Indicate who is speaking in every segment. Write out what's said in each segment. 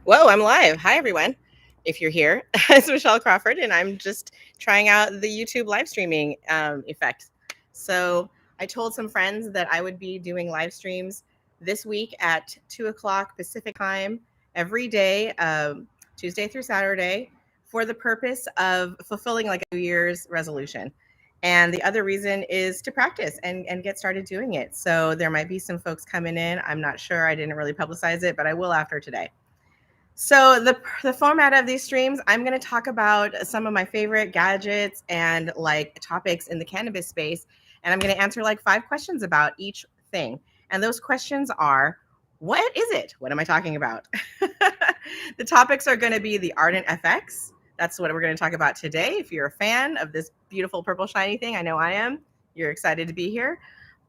Speaker 1: Whoa, I'm live. Hi, everyone. If you're here, it's Michelle Crawford, and I'm just trying out the YouTube live streaming effect. So I told some friends that I would be doing live streams this week at 2 o'clock Pacific time every day, Tuesday through Saturday, for the purpose of fulfilling like a New Year's resolution. And the other reason is to practice and get started doing it. So there might be some folks coming in. I'm not sure. I didn't really publicize it, but I will after today. So the format of these streams, I'm going to talk about some of my favorite gadgets and like topics in the cannabis space, and I'm going to answer like 5 questions about each thing. And those questions are, what is it? What am I talking about? The topics are going to be the Ardent FX. That's what we're going to talk about today. If you're a fan of this beautiful purple shiny thing, I know I am. You're excited to be here.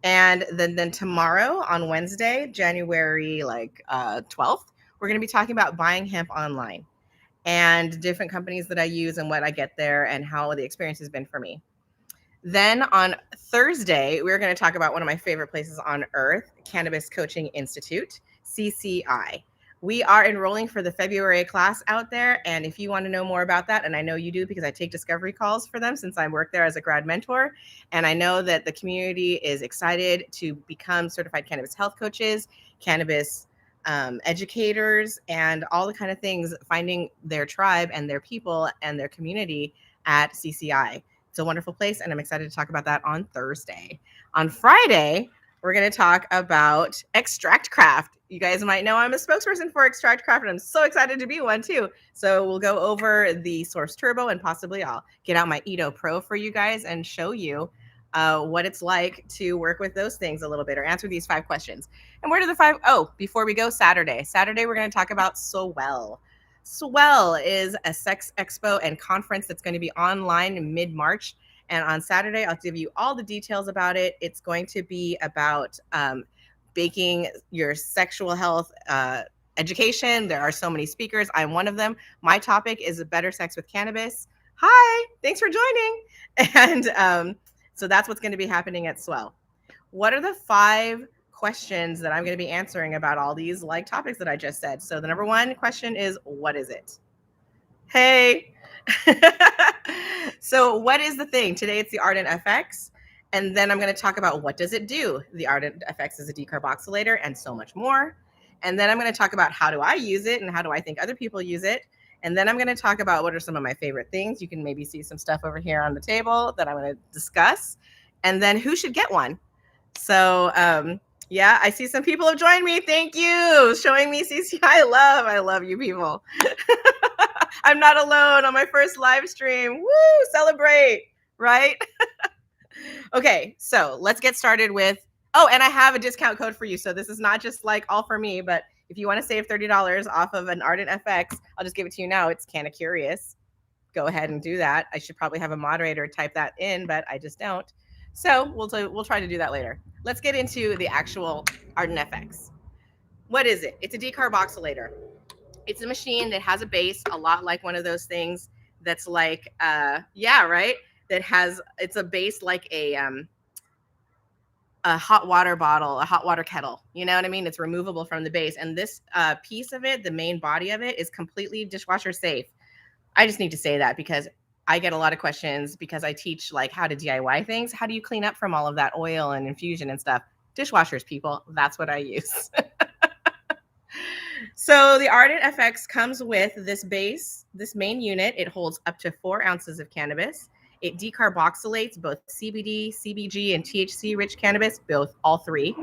Speaker 1: And then tomorrow on Wednesday, January 12th, we're going to be talking about buying hemp online and different companies that I use and what I get there and how the experience has been for me. Then on Thursday, we're going to talk about one of my favorite places on earth, Cannabis Coaching Institute, CCI. We are enrolling for the February class out there. And if you want to know more about that, and I know you do because I take discovery calls for them since I work there as a grad mentor. And I know that the community is excited to become certified cannabis health coaches, cannabis educators, and all the kind of things, finding their tribe and their people and their community at CCI. It's a wonderful place, and I'm excited to talk about that on Thursday. On Friday, we're going to talk about ExtractCraft. You guys might know I'm a spokesperson for ExtractCraft, and I'm so excited to be one too. So we'll go over the Source Turbo, and possibly I'll get out my EtOH Pro for you guys and show you what it's like to work with those things a little bit, or answer these 5 questions. And where do the 5? Oh, before we go, Saturday, we're going to talk about Swell. Swell is a sex expo and conference that's going to be online in mid-March. And on Saturday, I'll give you all the details about it. It's going to be about baking your sexual health education. There are so many speakers. I'm one of them. My topic is better sex with cannabis. Hi, thanks for joining. And so that's what's going to be happening at Swell. What are the 5 questions that I'm going to be answering about all these like topics that I just said? So the number 1 question is, what is it? Hey. So what is the thing? Today it's the Ardent FX. And then I'm going to talk about what does it do? The Ardent FX is a decarboxylator and so much more. And then I'm going to talk about how do I use it and how do I think other people use it. And then I'm going to talk about what are some of my favorite things. You can maybe see some stuff over here on the table that I'm going to discuss. And then who should get one? So yeah, I see some people have joined me. Thank you. Showing me CCI I love you people. I'm not alone on my first live stream. Woo, celebrate, right? Okay, so let's get started with, and I have a discount code for you. So this is not just like all for me, but if you want to save $30 off of an Ardent FX, I'll just give it to you now. It's Canna-Curious. Go ahead and do that. I should probably have a moderator type that in, but I just don't. So we'll try to do that later. Let's get into the actual Ardent FX. What is it? It's a decarboxylator. It's a machine that has a base, a lot like one of those things that's like, yeah, right? That has, it's a base like a hot water bottle, a hot water kettle. You know what I mean? It's removable from the base. And this piece of it, the main body of it, is completely dishwasher safe. I just need to say that because I get a lot of questions because I teach like how to DIY things. How do you clean up from all of that oil and infusion and stuff? Dishwashers, people. That's what I use. So the Ardent FX comes with this base, this main unit. It holds up to 4 ounces of cannabis. It decarboxylates both CBD, CBG, and THC-rich cannabis, all 3.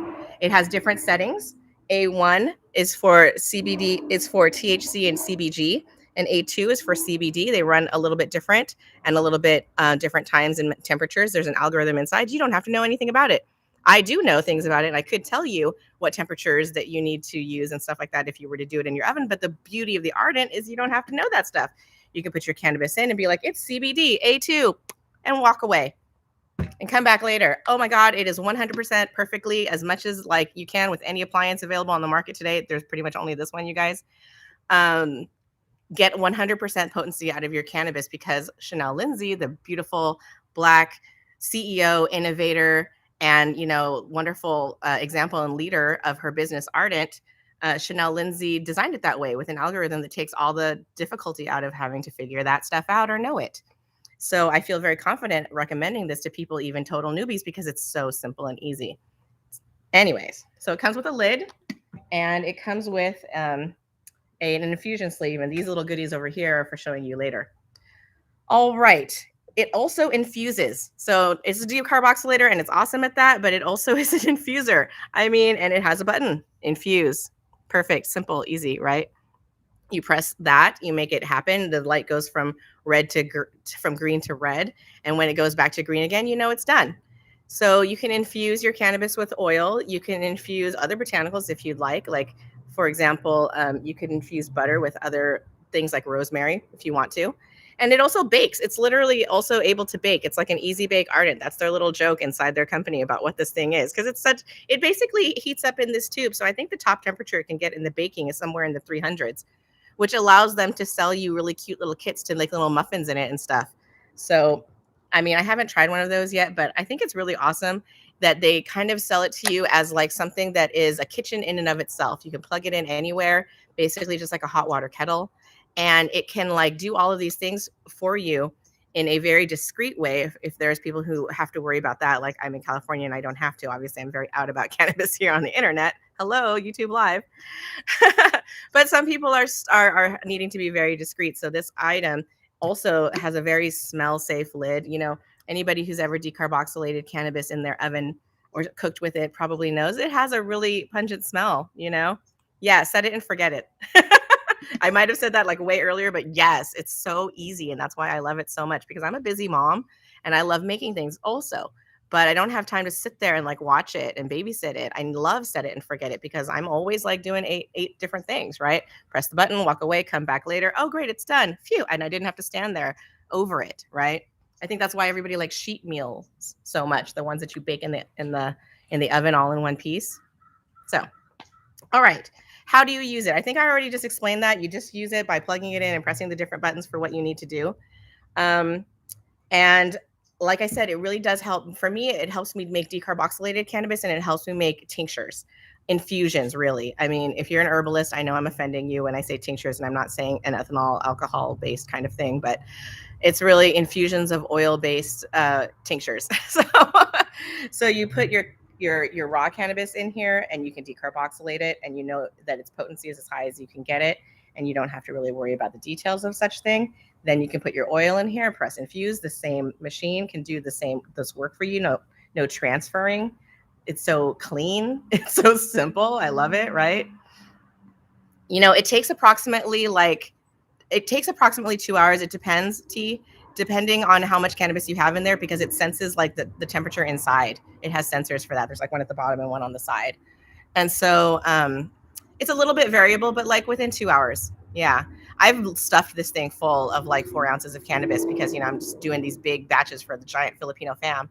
Speaker 1: It has different settings. A1 is for CBD, is for THC and CBG, and A2 is for CBD. They run a little bit different and a little bit different times and temperatures. There's an algorithm inside. You don't have to know anything about it. I do know things about it, and I could tell you what temperatures that you need to use and stuff like that if you were to do it in your oven. But the beauty of the Ardent is you don't have to know that stuff. You can put your cannabis in and be like, it's CBD, A2, and walk away and come back later. Oh my God, it is 100% perfectly, as much as like you can with any appliance available on the market today. There's pretty much only this one, you guys. Get 100% potency out of your cannabis because Chanel Lindsay, the beautiful Black CEO, innovator, and wonderful example and leader of her business Ardent, Chanel Lindsay designed it that way with an algorithm that takes all the difficulty out of having to figure that stuff out or know it. So I feel very confident recommending this to people, even total newbies, because it's so simple and easy. Anyways, so it comes with a lid, and it comes with an infusion sleeve, and these little goodies over here are for showing you later. All right. It also infuses. So it's a decarboxylator, and it's awesome at that, but it also is an infuser. I mean, and it has a button, infuse. Perfect, simple, easy, right? You press that, you make it happen. The light goes from red to from green to red, and when it goes back to green again, you know it's done. So you can infuse your cannabis with oil. You can infuse other botanicals if you'd like. Like, for example, you could infuse butter with other things like rosemary if you want to. And it also bakes. It's literally also able to bake. It's like an easy bake Ardent. That's their little joke inside their company about what this thing is, because it basically heats up in this tube. So I think the top temperature it can get in the baking is somewhere in the 300s, which allows them to sell you really cute little kits to make little muffins in it and stuff. So, I mean, I haven't tried one of those yet, but I think it's really awesome that they kind of sell it to you as like something that is a kitchen in and of itself. You can plug it in anywhere, basically just like a hot water kettle. And it can like do all of these things for you in a very discreet way. If there's people who have to worry about that, like I'm in California and I don't have to, obviously I'm very out about cannabis here on the internet. Hello, YouTube Live. But some people are needing to be very discreet. So this item also has a very smell safe lid. You know, anybody who's ever decarboxylated cannabis in their oven or cooked with it probably knows it has a really pungent smell, you know? Yeah, set it and forget it. I might have said that like way earlier, but yes, it's so easy. And that's why I love it so much, because I'm a busy mom and I love making things also, but I don't have time to sit there and like watch it and babysit it. I love set it and forget it, because I'm always like doing eight different things, right? Press the button, walk away, come back later. Oh, great, it's done. Phew. And I didn't have to stand there over it, right? I think that's why everybody likes sheet meals so much, the ones that you bake in the oven all in one piece. So, all right. How do you use it? I think I already just explained that. You just use it by plugging it in and pressing the different buttons for what you need to do. And like I said, it really does help. For me, it helps me make decarboxylated cannabis, and it helps me make tinctures, infusions, really. I mean, if you're an herbalist, I know I'm offending you when I say tinctures, and I'm not saying an ethanol, alcohol-based kind of thing, but it's really infusions of oil-based tinctures. So you put your raw cannabis in here, and you can decarboxylate it, and you know that its potency is as high as you can get it, and you don't have to really worry about the details of such thing. Then you can put your oil in here, press infuse. The same machine can do this work for you. No transferring. It's so clean. It's so simple. I love it, right? You know, it takes approximately 2 hours. It depends, depending on how much cannabis you have in there, because it senses like the temperature inside. It has sensors for that. There's like one at the bottom and one on the side. And so it's a little bit variable, but like within 2 hours. Yeah. I've stuffed this thing full of like 4 ounces of cannabis, because, you know, I'm just doing these big batches for the giant Filipino fam.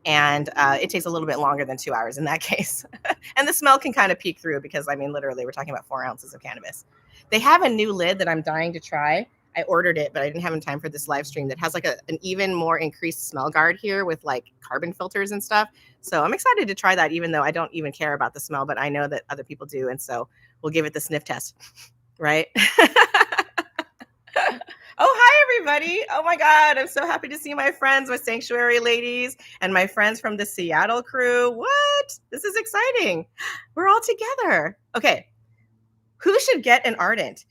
Speaker 1: And it takes a little bit longer than 2 hours in that case. And the smell can kind of peek through, because, I mean, literally, we're talking about 4 ounces of cannabis. They have a new lid that I'm dying to try. I ordered it, but I didn't have time for this live stream, that has like an even more increased smell guard here with like carbon filters and stuff. So I'm excited to try that, even though I don't even care about the smell, but I know that other people do. And so we'll give it the sniff test, right? Oh, hi, everybody. Oh, my God. I'm so happy to see my friends, my sanctuary ladies, and my friends from the Seattle crew. What? This is exciting. We're all together. Okay. Who should get an Ardent?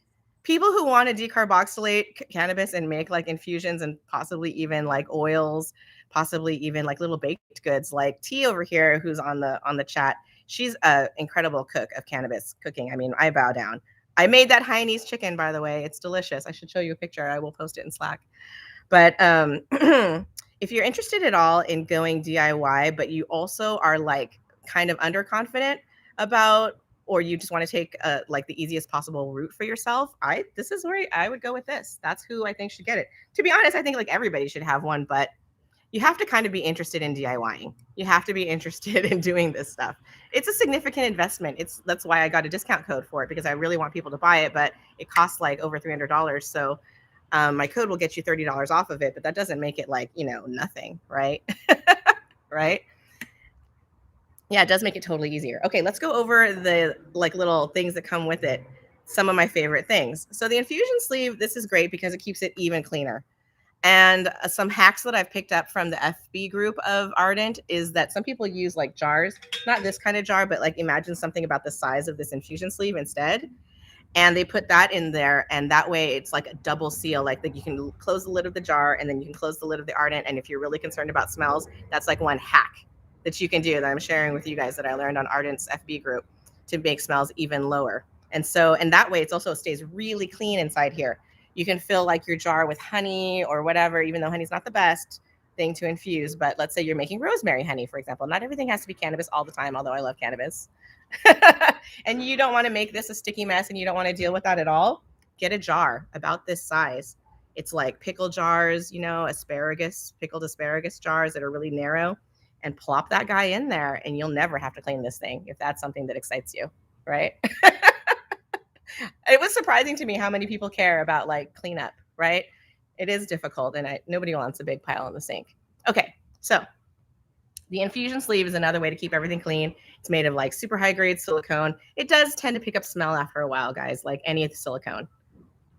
Speaker 1: People who want to decarboxylate cannabis and make like infusions and possibly even like oils, possibly even like little baked goods, like T over here, who's on the chat. She's an incredible cook of cannabis cooking. I mean, I bow down. I made that Hainanese chicken, by the way. It's delicious. I should show you a picture. I will post it in Slack. But if you're interested at all in going DIY, but you also are like kind of underconfident about, or you just want to take like the easiest possible route for yourself, this is where I would go with this. That's who I think should get it. To be honest, I think like everybody should have one, but you have to kind of be interested in DIYing. You have to be interested in doing this stuff. It's a significant investment. That's why I got a discount code for it, because I really want people to buy it, but it costs like over $300. So my code will get you $30 off of it, but that doesn't make it like, you know, nothing, right? Right? Yeah, it does make it totally easier. Okay, let's go over the like little things that come with it. Some of my favorite things. So the infusion sleeve, this is great because it keeps it even cleaner. And some hacks that I've picked up from the FB group of Ardent is that some people use like jars, not this kind of jar, but like imagine something about the size of this infusion sleeve instead. And they put that in there, and that way it's like a double seal, like that you can close the lid of the jar and then you can close the lid of the Ardent. And if you're really concerned about smells, that's like one hack that you can do that I'm sharing with you guys that I learned on Ardent's FB group to make smells even lower. And so, and that way it's also stays really clean inside here. You can fill like your jar with honey or whatever, even though honey's not the best thing to infuse. But let's say you're making rosemary honey, for example. Not everything has to be cannabis all the time, although I love cannabis. And you don't want to make this a sticky mess and you don't want to deal with that at all, get a jar about this size. It's like pickle jars, you know, asparagus, pickled asparagus jars that are really narrow, and plop that guy in there and you'll never have to clean this thing if that's something that excites you, right? It was surprising to me how many people care about like cleanup, right? It is difficult and nobody wants a big pile in the sink. Okay, so the infusion sleeve is another way to keep everything clean. It's made of like super high grade silicone. It does tend to pick up smell after a while, guys, like any silicone,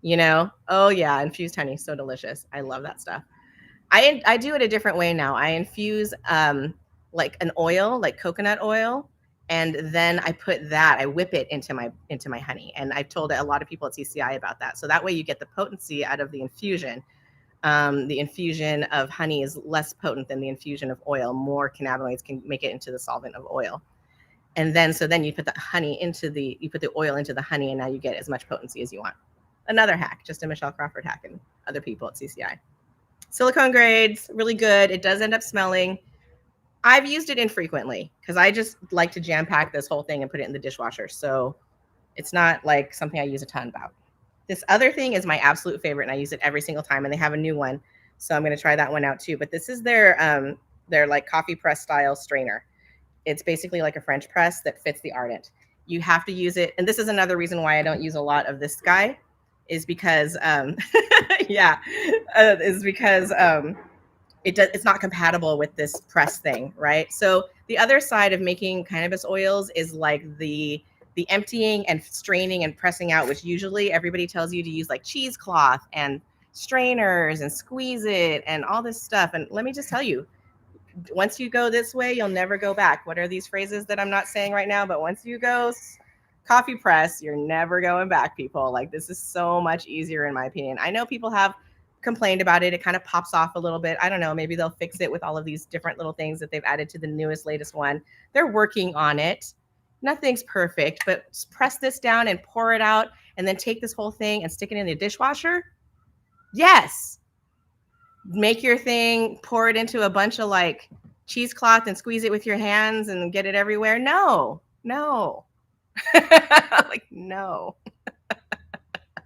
Speaker 1: you know? Oh yeah, infused honey, so delicious. I love that stuff. I do it a different way now. I infuse like an oil, like coconut oil, and then I whip it into my honey. And I've told a lot of people at CCI about that. So that way you get the potency out of the infusion. The infusion of honey is less potent than the infusion of oil. More cannabinoids can make it into the solvent of oil. And then, so then you put the oil into the honey, and now you get as much potency as you want. Another hack, just a Michelle Crawford hack and other people at CCI. Silicone grades, really good. It does end up smelling. I've used it infrequently because I just like to jam pack this whole thing and put it in the dishwasher. So it's not like something I use a ton about. This other thing is my absolute favorite, and I use it every single time, and they have a new one. So I'm going to try that one out too. But this is their like coffee press style strainer. It's basically like a French press that fits the Ardent. You have to use it. And this is another reason why I don't use a lot of this guy is because, it's not compatible with this press thing, right? So the other side of making cannabis oils is like the emptying and straining and pressing out, which usually everybody tells you to use like cheesecloth and strainers and squeeze it and all this stuff. And let me just tell you, once you go this way, you'll never go back. What are these phrases that I'm not saying right now? But once you go coffee press, you're never going back, people. Like, this is so much easier in my opinion. I know people have complained about it. It kind of pops off a little bit. I don't know. Maybe they'll fix it with all of these different little things that they've added to the latest one. They're working on it. Nothing's perfect, but press this down and pour it out and then take this whole thing and stick it in the dishwasher. Yes. Make your thing, pour it into a bunch of like cheesecloth and squeeze it with your hands and get it everywhere. No. Like, no.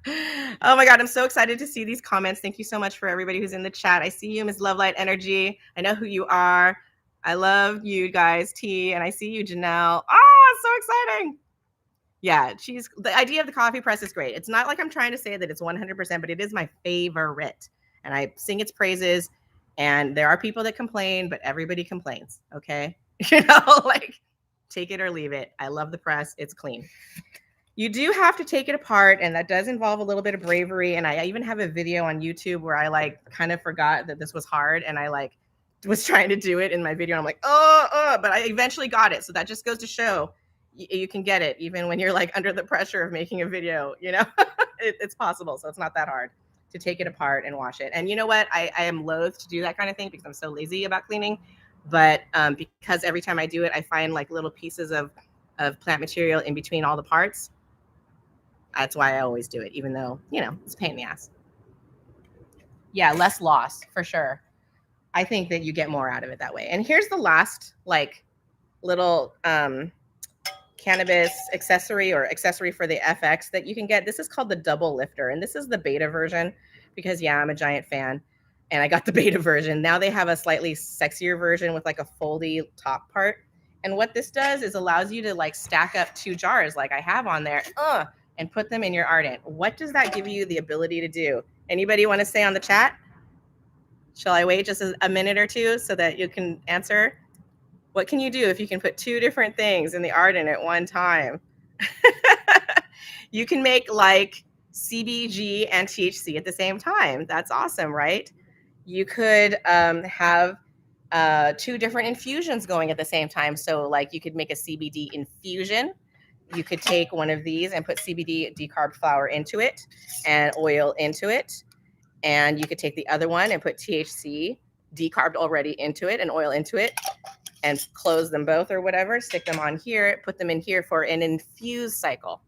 Speaker 1: Oh my God, I'm so excited to see these comments. Thank you so much for everybody who's in the chat. I see you, Ms. Love Light Energy. I know who you are. I love you guys, T, and I see you, Janelle. Oh, it's so exciting. Yeah, the idea of the coffee press is great. It's not like I'm trying to say that it's 100%, but it is my favorite. And I sing its praises. And there are people that complain, but everybody complains, okay? Like, take it or leave it. I love the press. It's clean. You do have to take it apart, and that does involve a little bit of bravery. And I even have a video on YouTube where I like kind of forgot that this was hard, and I like was trying to do it in my video. And I'm like, but I eventually got it. So that just goes to show you can get it even when you're like under the pressure of making a video. It's possible. So it's not that hard to take it apart and wash it. And you know what? I am loath to do that kind of thing because I'm so lazy about cleaning. But because every time I do it, I find like little pieces of plant material in between all the parts. That's why I always do it, even though, it's a pain in the ass. Yeah, less loss for sure. I think that you get more out of it that way. And here's the last like little cannabis accessory for the FX that you can get. This is called the double lifter. And this is the beta version because I'm a giant fan and I got the beta version. Now they have a slightly sexier version with like a foldy top part. And what this does is allows you to like stack up 2 jars like I have on there and put them in your Ardent. What does that give you the ability to do? Anybody want to say on the chat? Shall I wait just a minute or two so that you can answer? What can you do if you can put 2 different things in the Ardent at one time? You can make like CBG and THC at the same time. That's awesome, right? You could have 2 different infusions going at the same time. So like you could make a CBD infusion. You could take one of these and put CBD decarbed flower into it and oil into it. And you could take the other one and put THC decarbed already into it and oil into it and close them both or whatever, stick them on here, put them in here for an infused cycle.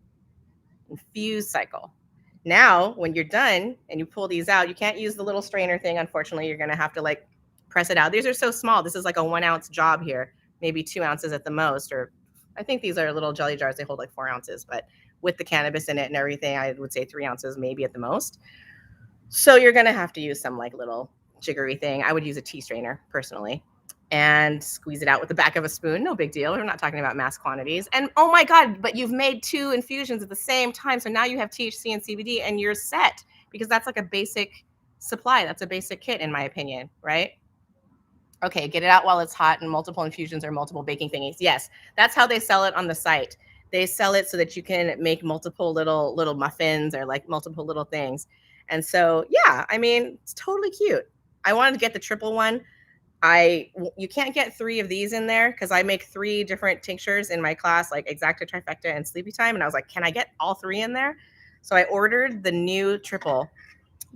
Speaker 1: Now, when you're done and you pull these out, you can't use the little strainer thing. Unfortunately, you're going to have to like press it out. These are so small. This is like a 1 ounce job here, maybe 2 ounces at the most. Or I think these are little jelly jars. They hold like 4 ounces, but with the cannabis in it and everything, I would say 3 ounces, maybe at the most. So you're going to have to use some like little jiggery thing. I would use a tea strainer personally and squeeze it out with the back of a spoon. No big deal. We're not talking about mass quantities. And oh my God, but you've made 2 infusions at the same time. So now you have THC and CBD and you're set, because that's like a basic supply. That's a basic kit in my opinion, right? Okay, get it out while it's hot and multiple infusions or multiple baking thingies. Yes, that's how they sell it on the site. They sell it so that you can make multiple little muffins or like multiple little things. And so, yeah, I mean, it's totally cute. I wanted to get the triple one. You can't get 3 of these in there because I make 3 different tinctures in my class, like Exacta, Trifecta, and Sleepy Time. And I was like, can I get all 3 in there? So I ordered the new triple,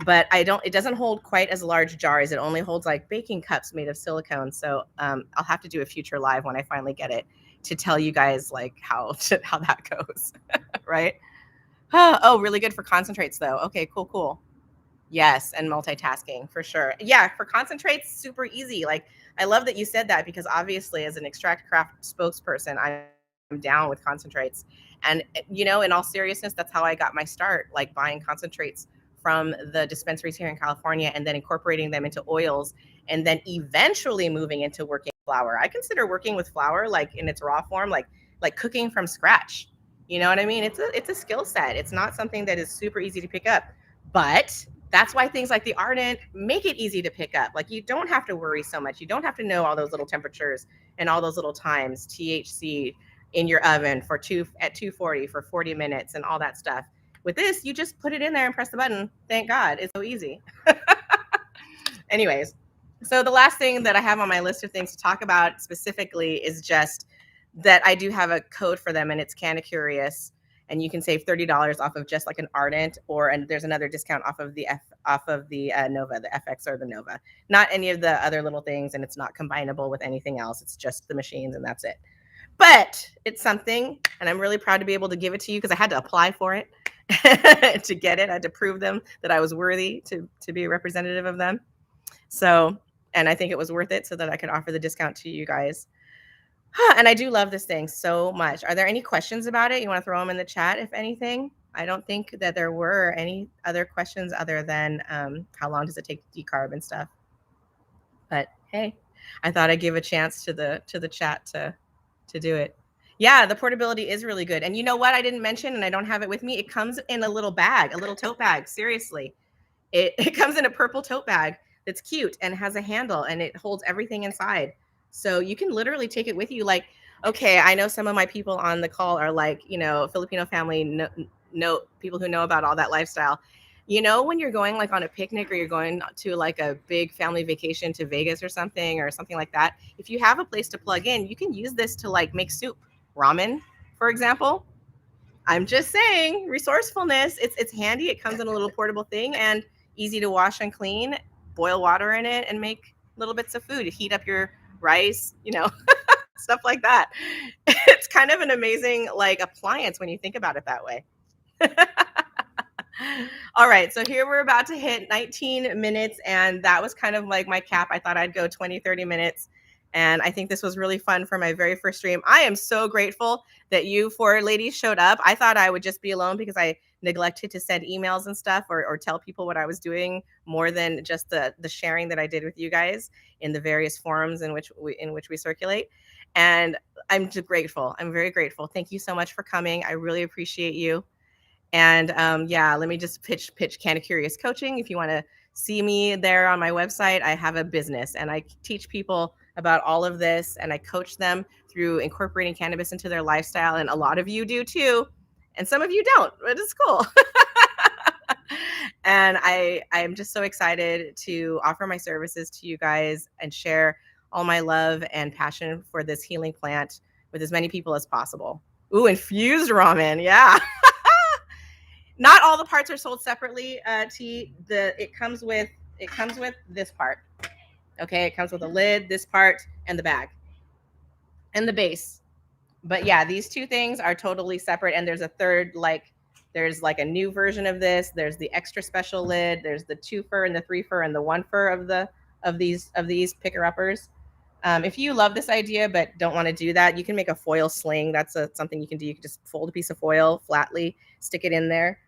Speaker 1: but it doesn't hold quite as large jars. It only holds like baking cups made of silicone. So I'll have to do a future live when I finally get it to tell you guys like how that goes, right? Oh, really good for concentrates though. Okay, cool. Yes, and multitasking for sure. Yeah, for concentrates, super easy. Like, I love that you said that because obviously, as an ExtractCraft spokesperson, I'm down with concentrates. And, you know, in all seriousness, that's how I got my start, like buying concentrates from the dispensaries here in California and then incorporating them into oils and then eventually moving into working with flour. I consider working with flour like in its raw form, like cooking from scratch. You know what I mean? It's a skill set. It's not something that is super easy to pick up, but that's why things like the Ardent make it easy to pick up. Like you don't have to worry so much. You don't have to know all those little temperatures and all those little times, THC in your oven at 240 for 40 minutes and all that stuff. With this, you just put it in there and press the button. Thank God, it's so easy. Anyways, so the last thing that I have on my list of things to talk about specifically is just that I do have a code for them and it's Canna-Curious. And you can save $30 off of just like an Ardent, and there's another discount off of the Nova, the FX or the Nova. Not any of the other little things, and it's not combinable with anything else. It's just the machines, and that's it. But it's something, and I'm really proud to be able to give it to you because I had to apply for it to get it. I had to prove them that I was worthy to be a representative of them. So, and I think it was worth it so that I could offer the discount to you guys. And I do love this thing so much. Are there any questions about it? You want to throw them in the chat, if anything? I don't think that there were any other questions other than how long does it take to decarb and stuff. But hey, I thought I'd give a chance to the chat to do it. Yeah, the portability is really good. And you know what I didn't mention, and I don't have it with me? It comes in a little bag, a little tote bag. Seriously. It comes in a purple tote bag that's cute and has a handle and it holds everything inside. So you can literally take it with you. Like, okay, I know some of my people on the call are like, you know, Filipino family, know people who know about all that lifestyle. You know, when you're going like on a picnic or you're going to like a big family vacation to Vegas or something like that, if you have a place to plug in, you can use this to like make soup, ramen, for example. I'm just saying, resourcefulness. It's handy. It comes in a little portable thing and easy to wash and clean. Boil water in it and make little bits of food. Heat up your rice, you know, stuff like that. It's kind of an amazing like appliance when you think about it that way. All right, so here we're about to hit 19 minutes and that was kind of like my cap. I thought I'd go 20, 30 minutes. And I think this was really fun for my very first stream. I am so grateful that you 4 ladies showed up. I thought I would just be alone because I neglected to send emails and stuff or tell people what I was doing more than just the sharing that I did with you guys in the various forums in which we circulate. And I'm just grateful. I'm very grateful. Thank you so much for coming. I really appreciate you. And yeah, let me just pitch Canna-Curious Coaching. If you want to see me there on my website, I have a business and I teach people about all of this, and I coach them through incorporating cannabis into their lifestyle. And a lot of you do too, and some of you don't, but it's cool. And I am just so excited to offer my services to you guys and share all my love and passion for this healing plant with as many people as possible. Ooh, infused ramen, yeah. Not all the parts are sold separately. It comes with this part. Okay, it comes with a lid, this part, and the bag, and the base. But yeah, these two things are totally separate. And there's a third, there's like a new version of this. There's the extra special lid. There's the 2 fur and the 3 fur and the 1 fur of these picker uppers. If you love this idea but don't want to do that, you can make a foil sling. That's something you can do. You can just fold a piece of foil flatly, stick it in there,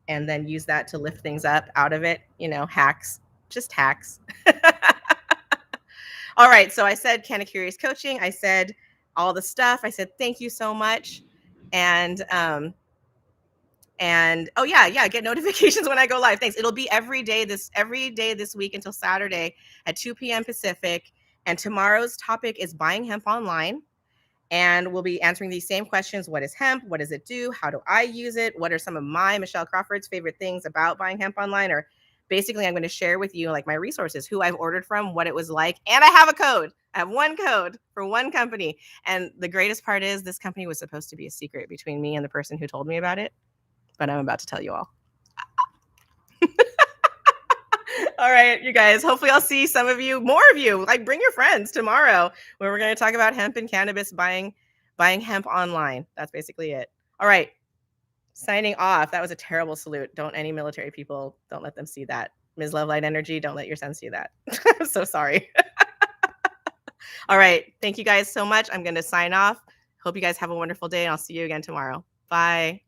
Speaker 1: and then use that to lift things up out of it. Hacks, just hacks. All right, so I said Canna-Curious Coaching. I said all the stuff. I said thank you so much, and oh yeah, get notifications when I go live. Thanks. It'll be every day this week until Saturday at 2 p.m. Pacific. And tomorrow's topic is buying hemp online. And we'll be answering these same questions. What is hemp? What does it do? How do I use it? What are some of Michelle Crawford's favorite things about buying hemp online? Or basically, I'm going to share with you like my resources, who I've ordered from, what it was like. And I have a code. I have one code for one company. And the greatest part is this company was supposed to be a secret between me and the person who told me about it. But I'm about to tell you all. All right, you guys. Hopefully I'll see some of you, more of you. Like, bring your friends tomorrow when we're going to talk about hemp and cannabis, buying hemp online. That's basically it. All right. Signing off. That was a terrible salute. Don't any military people, don't let them see that. Ms. Love Light Energy, don't let your son see that. I'm so sorry. All right. Thank you guys so much. I'm going to sign off. Hope you guys have a wonderful day, and I'll see you again tomorrow. Bye.